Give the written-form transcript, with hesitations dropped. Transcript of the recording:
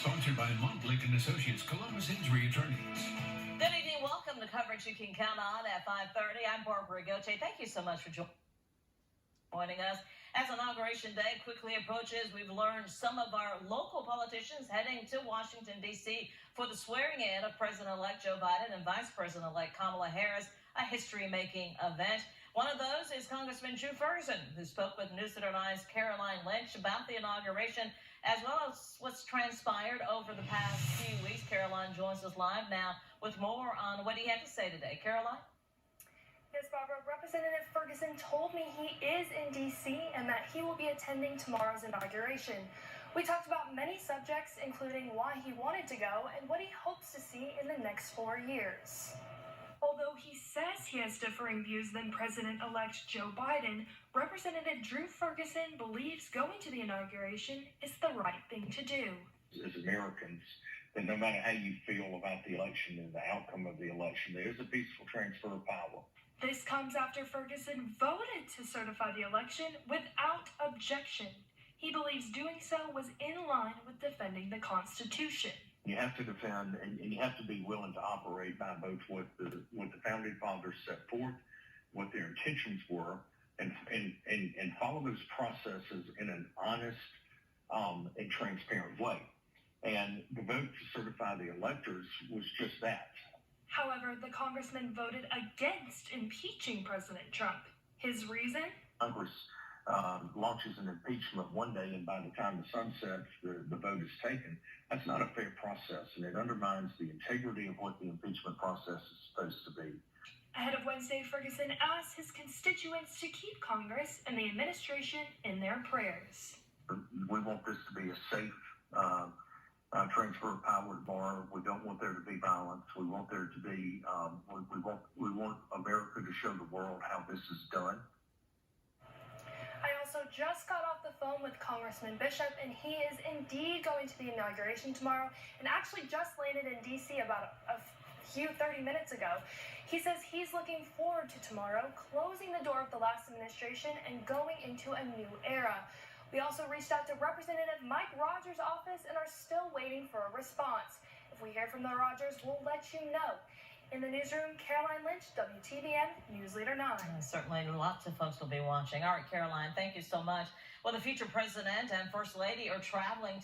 Sponsored by Montblick and Associates, Columbus Injury Attorneys. Good evening. Welcome to coverage you can count on at 5:30. I'm Barbara Goche. Thank you so much for joining us. As Inauguration Day quickly approaches, we've learned some of our local politicians heading to Washington, D.C. for the swearing-in of President-elect Joe Biden and Vice President-elect Kamala Harris, a history-making event. One of those is Congressman Drew Ferguson, who spoke with News Center 9's Caroline Lynch about the inauguration, as well as what's transpired over the past few weeks. Caroline joins us live now with more on what he had to say today. Caroline? Yes, Barbara. Representative Ferguson told me he is in D.C. and that he will be attending tomorrow's inauguration. We talked about many subjects, including why he wanted to go and what he hopes to see in the next 4 years. Although he says he has differing views than President-elect Joe Biden, Representative Drew Ferguson believes going to the inauguration is the right thing to do. As Americans, that no matter how you feel about the election and the outcome of the election, there is a peaceful transfer of power. This comes after Ferguson voted to certify the election without objection. He believes doing so was in line with defending the Constitution. You have to defend, and you have to be willing to operate by both what the founding fathers set forth, what their intentions were, and follow those processes in an honest and transparent way. And the vote to certify the electors was just that. However, the congressman voted against impeaching President Trump. His reason? Congress launches an impeachment one day, and by the time the sun sets, the vote is taken. That's not a fair process, and it undermines the integrity of what the impeachment process is supposed to be. Ahead of Wednesday, Ferguson asked his constituents to keep Congress and the administration in their prayers. We want this to be a safe transfer of power tomorrow. We don't want there to be violence. We want there to be, we want America to show the world how this is done. I also just got off the phone with Congressman Bishop, and he is indeed going to the inauguration tomorrow, and actually just landed in D.C. about a few 30 minutes ago. He says he's looking forward to tomorrow, closing the door of the last administration and going into a new era. We also reached out to Representative Mike Rogers' office and are still waiting for a response. If we hear from the Rogers, we'll let you know. In the newsroom, Caroline Lynch, WTVM News Leader 9. Certainly, lots of folks will be watching. All right, Caroline, thank you so much. Well, the future president and first lady are traveling